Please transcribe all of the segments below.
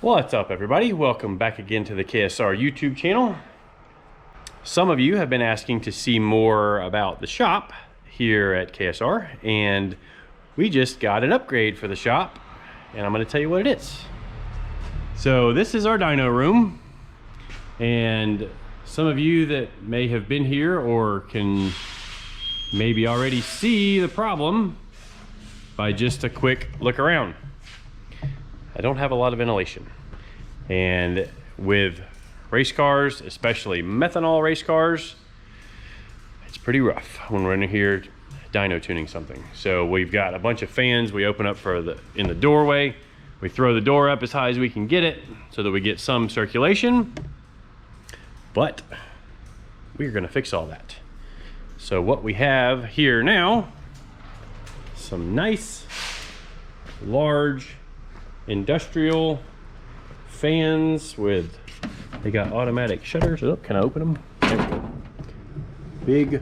What's up, everybody? Welcome back again to the KSR YouTube channel. Some of you have been asking to see more about the shop here at KSR, and we just got an upgrade for the shop, and I'm going to tell you what it is. So this is our dyno room, and some of you that may have been here or can maybe already see the problem by just a quick look around. I don't have a lot of ventilation, and with race cars, especially methanol race cars, it's pretty rough when we're in here dyno tuning something. So we've got a bunch of fans we open up in the doorway. We throw the door up as high as we can get it so that we get some circulation, but we're gonna fix all that. So what we have here now, some nice large industrial fans they got automatic shutters. Oh, can I open them? There we go. Big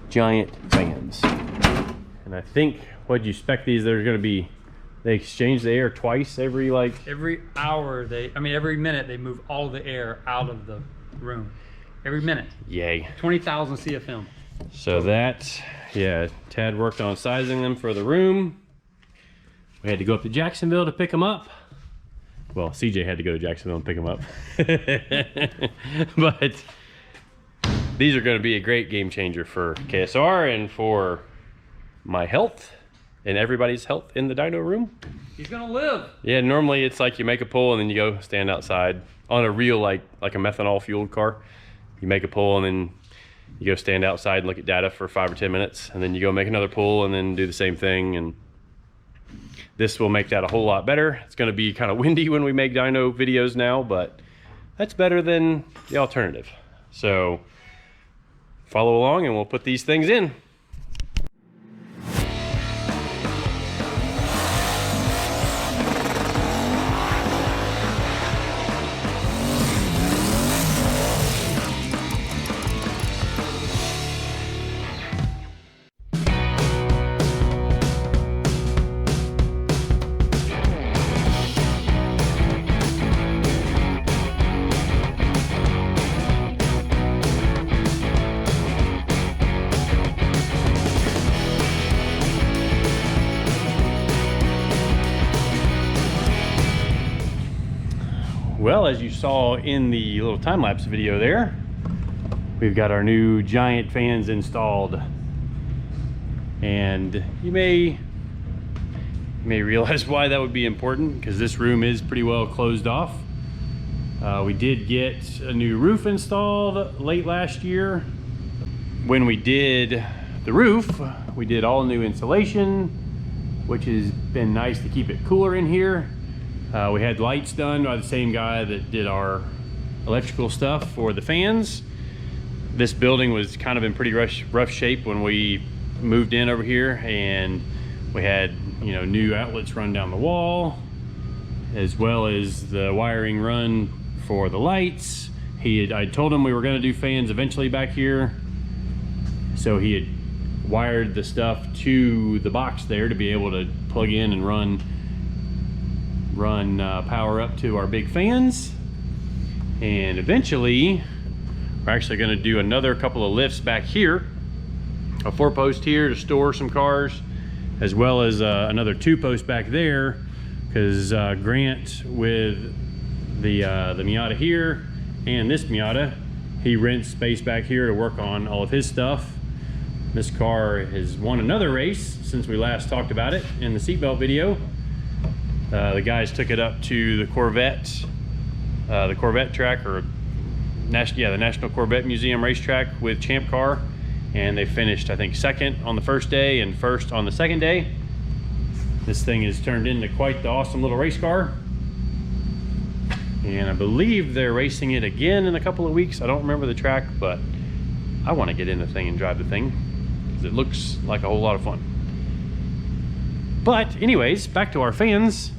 giant fans. And I think, what'd you spec these? They're gonna be, they exchange the air twice every hour. Every minute they move all the air out of the room. Every minute. Yay. 20,000 CFM. So that, yeah, Tad worked on sizing them for the room. We had to go up to Jacksonville to pick them up. Well, CJ had to go to Jacksonville and pick them up. But these are going to be a great game changer for KSR and for my health and everybody's health in the dyno room. He's going to live. Yeah, normally it's like you make a pull and then you go stand outside on a real, like a methanol fueled car. You make a pull and then you go stand outside and look at data for 5 or 10 minutes, and then you go make another pull and then do the same thing. And this will make that a whole lot better. It's going to be kind of windy when we make dyno videos now, but that's better than the alternative. So follow along and we'll put these things in. Well, as you saw in the little time-lapse video there, we've got our new giant fans installed. And you may realize why that would be important, because this room is pretty well closed off. We did get a new roof installed late last year. When we did the roof, we did all new insulation, which has been nice to keep it cooler in here. We had lights done by the same guy that did our electrical stuff for the fans. This building was kind of in pretty rough shape when we moved in over here, and we had, new outlets run down the wall, as well as the wiring run for the lights. I told him we were going to do fans eventually back here, so he had wired the stuff to the box there to be able to plug in and run power up to our big fans. And eventually we're actually going to do another couple of lifts back here, a 4-post here to store some cars, as well as another 2-post back there, because Grant, with the Miata here and this Miata, he rents space back here to work on all of his stuff. This car has won another race since we last talked about it in the seatbelt video. The guys took it up to the Corvette track, or the National Corvette Museum racetrack with Champ Car, and they finished, I think, second on the first day and first on the second day. This thing has turned into quite the awesome little race car, and I believe they're racing it again in a couple of weeks. I don't remember the track, but I want to get in the thing and drive the thing because it looks like a whole lot of fun. But anyways, back to our fans.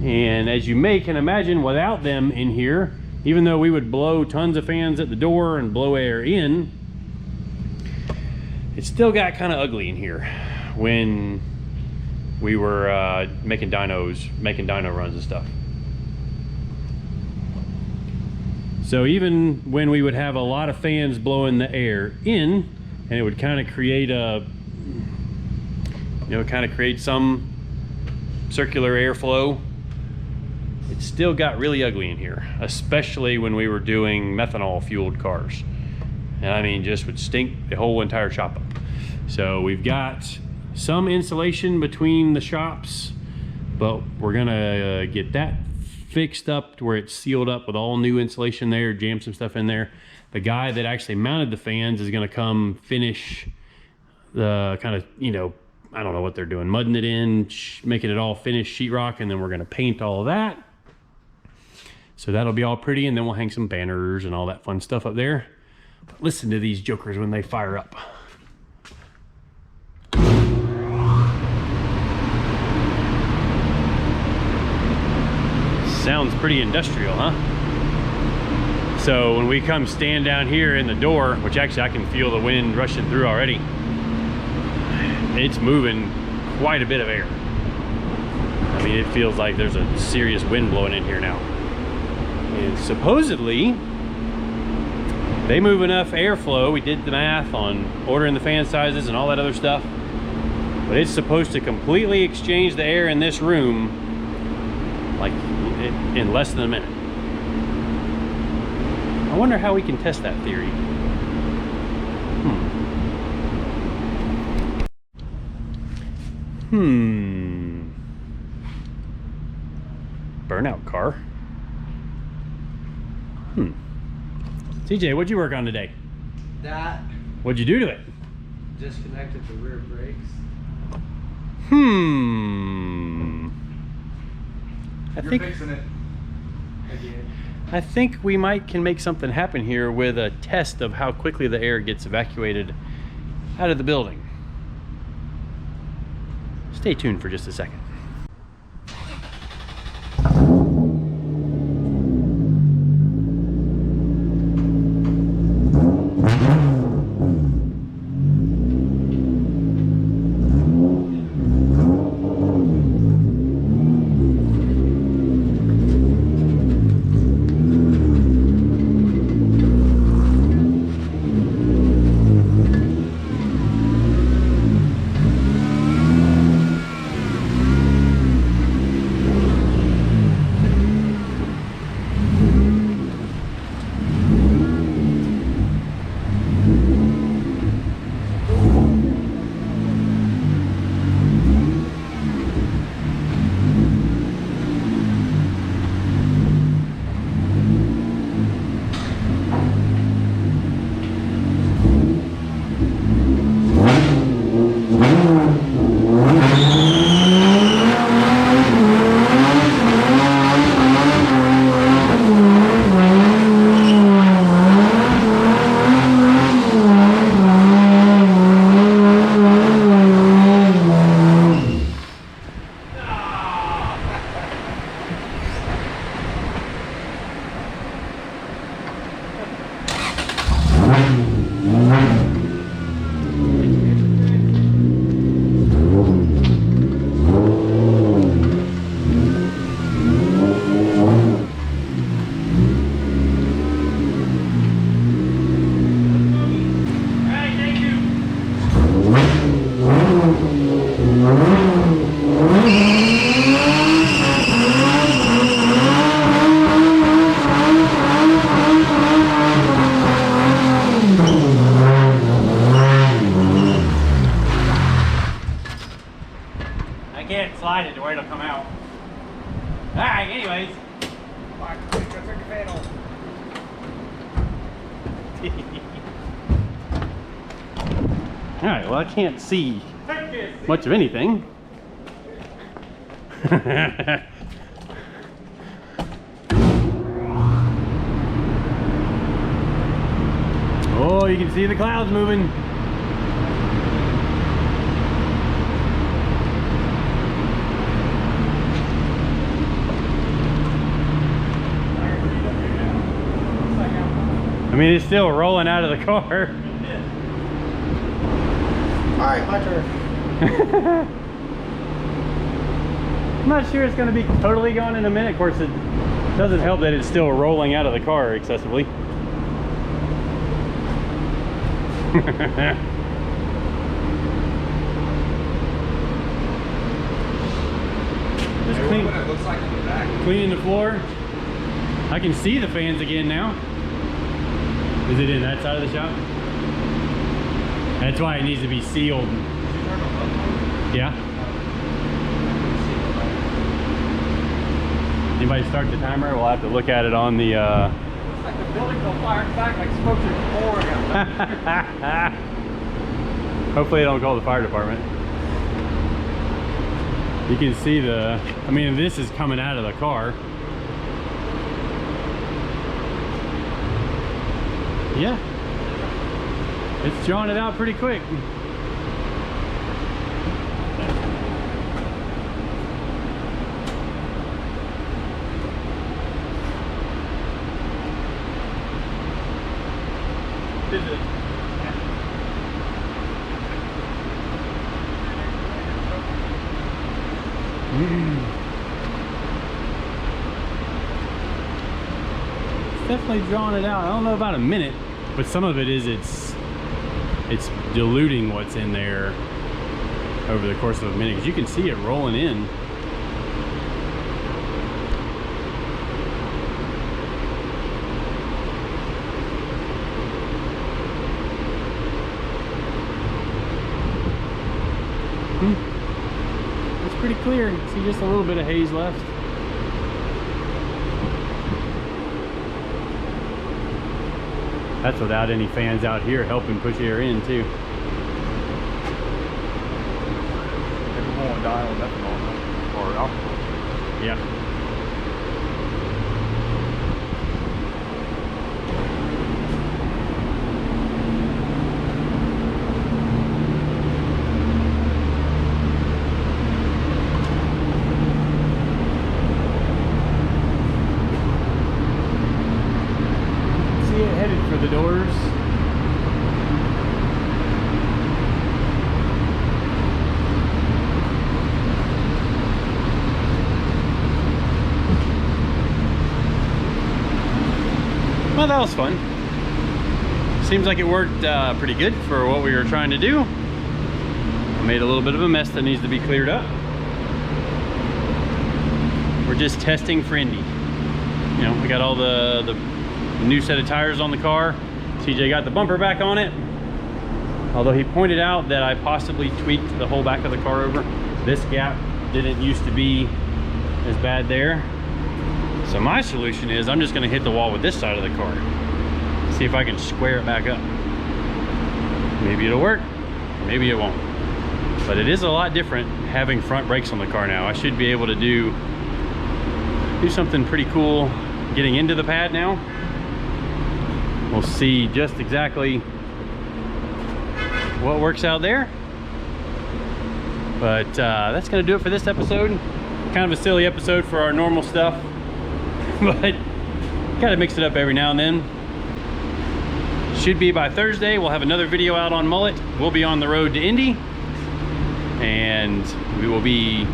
And as you can imagine, without them in here, even though we would blow tons of fans at the door and blow air in, it still got kind of ugly in here. When we were making dyno runs and stuff. So even when we would have a lot of fans blowing the air in, and it would kind of create some circular airflow, it still got really ugly in here, especially when we were doing methanol fueled cars. And I mean, just would stink the whole entire shop up. So we've got some insulation between the shops, but we're gonna get that fixed up to where it's sealed up with all new insulation there, jam some stuff in there. The guy that actually mounted the fans is gonna come finish the kind of, you know, I don't know what they're doing, mudding it in, making it all finished sheetrock, and then we're gonna paint all of that. So that'll be all pretty, and then we'll hang some banners and all that fun stuff up there. But listen to these jokers when they fire up. Sounds pretty industrial, huh? So when we come stand down here in the door, which actually I can feel the wind rushing through already, it's moving quite a bit of air. I mean, it feels like there's a serious wind blowing in here now. And supposedly, they move enough airflow. We did the math on ordering the fan sizes and all that other stuff, but it's supposed to completely exchange the air in this room like in less than a minute. I wonder how we can test that theory. Burnout car. CJ, what'd you work on today? That. What'd you do to it? Disconnected the rear brakes. You're Fixing it again. I think we can make something happen here with a test of how quickly the air gets evacuated out of the building. Stay tuned for just a second. Slide it to where it'll come out. Alright, anyways. Alright, well I can't see much of anything. Oh, you can see the clouds moving. I mean, it's still rolling out of the car. All right, my turn. I'm not sure it's going to be totally gone in a minute. Of course, it doesn't help that it's still rolling out of the car excessively. Just What it looks like in the back. cleaning the floor. I can see the fans again now. Is it in that side of the shop? That's why it needs to be sealed. Yeah. Anybody start the timer? We'll have to look at it on the It's like the building will fire back like smoke pouring. Hopefully they don't call the fire department. You can see the, I mean, this is coming out of the car. Yeah. It's drawing it out pretty quick. It's definitely drawing it out. I don't know about a minute, but some of it is it's diluting what's in there over the course of a minute, because you can see it rolling in. It's pretty clear. You can see just a little bit of haze left. That's without any fans out here helping push air in too. Maybe more Dyno and methanol or alcohol. Yeah. See it headed for the doors. Well, that was fun. Seems like it worked pretty good for what we were trying to do. I made a little bit of a mess that needs to be cleared up. We're just testing for Indy. You know, we got all the new set of tires on the car. TJ got the bumper back on it. Although he pointed out that I possibly tweaked the whole back of the car over. This gap didn't used to be as bad there. So my solution is I'm just gonna hit the wall with this side of the car. See if I can square it back up. Maybe it'll work, maybe it won't. But it is a lot different having front brakes on the car now. I should be able to do something pretty cool getting into the pad now. We'll see just exactly what works out there. But that's gonna do it for this episode. Kind of a silly episode for our normal stuff, but gotta mix it up every now and then. Should be by Thursday. We'll have another video out on mullet. We'll be on the road to Indy, and we will be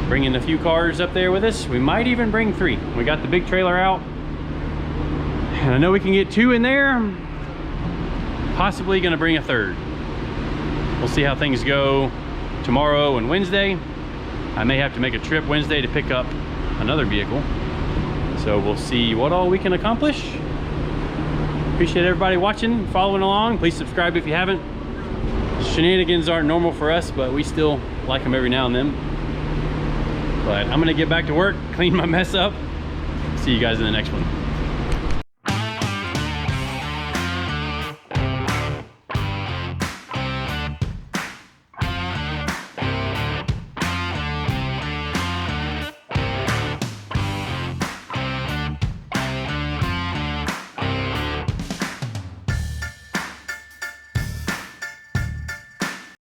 bringing a few cars up there with us. We might even bring 3. We got the big trailer out, and I know we can get 2 in there. Possibly gonna bring a 3rd. We'll see how things go tomorrow and Wednesday. I may have to make a trip Wednesday to pick up another vehicle. So we'll see what all we can accomplish. Appreciate everybody watching, following along. Please subscribe if you haven't. Shenanigans aren't normal for us, but we still like them every now and then. But I'm gonna get back to work, clean my mess up. See you guys in the next one.